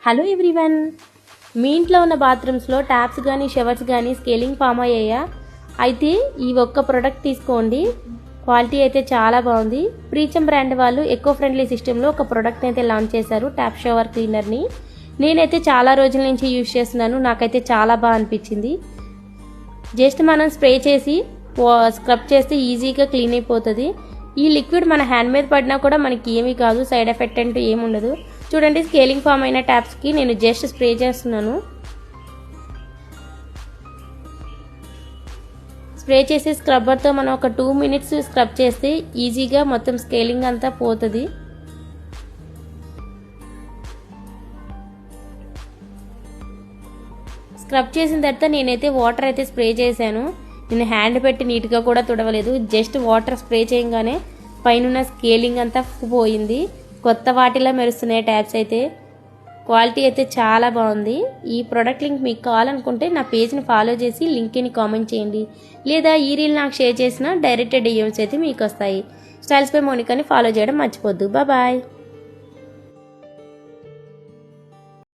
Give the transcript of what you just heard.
Hello everyone, మీ ఇంట్లో ఉన్న బాత్రూమ్స్లో taps కానీ షవర్స్ కానీ స్కేలింగ్ ఫామ్ అయ్యాయా? అయితే ఈ ఒక్క ప్రోడక్ట్ తీసుకోండి. క్వాలిటీ అయితే చాలా బాగుంది. ప్రీచమ్ బ్రాండ్ వాళ్ళు ఎకో ఫ్రెండ్లీ సిస్టంలో ఒక ప్రోడక్ట్ని అయితే లాంచ్ చేశారు, ట్యాప్ షవర్ క్లీనర్ని. నేనైతే చాలా రోజుల నుంచి యూజ్ చేస్తున్నాను, నాకైతే చాలా బాగా అనిపించింది. జస్ట్ మనం స్ప్రే చేసి స్క్రబ్ చేస్తే ఈజీగా క్లీన్ అయిపోతుంది. ఈ లిక్విడ్ మన హ్యాండ్ మీద పడినా కూడా మనకి ఏమీ కాదు, సైడ్ ఎఫెక్ట్ అంటూ ఏముండదు. చూడండి, స్కేలింగ్ ఫామ్ అయిన ట్యాప్స్కి నేను జస్ట్ స్ప్రే చేస్తున్నాను. స్ప్రే చేసి స్క్రబ్బర్తో మనం ఒక 2 minutes స్క్రబ్ చేస్తే ఈజీగా మొత్తం స్కేలింగ్ అంతా పోతుంది. స్క్రబ్ చేసిన తర్వాత నేనైతే వాటర్ అయితే స్ప్రే చేశాను. నేను హ్యాండ్ పెట్టి నీట్గా కూడా తుడవలేదు, జస్ట్ వాటర్ స్ప్రే చేయగానే పైన స్కేలింగ్ అంతా పోయింది. కొత్త వాటిలా మెరుస్తున్నాయి ట్యాప్స్ అయితే. క్వాలిటీ అయితే చాలా బాగుంది. ఈ ప్రోడక్ట్ లింక్ మీకు కావాలనుకుంటే నా పేజ్ని ఫాలో చేసి లింక్ని కామెంట్ చేయండి, లేదా ఈ రీల్ నాకు షేర్ చేసిన డైరెక్ట్ డిఎమ్స్ అయితే మీకు వస్తాయి. స్టైల్స్ బై మోనికాని ఫాలో చేయడం మర్చిపోద్దు. బాయ్.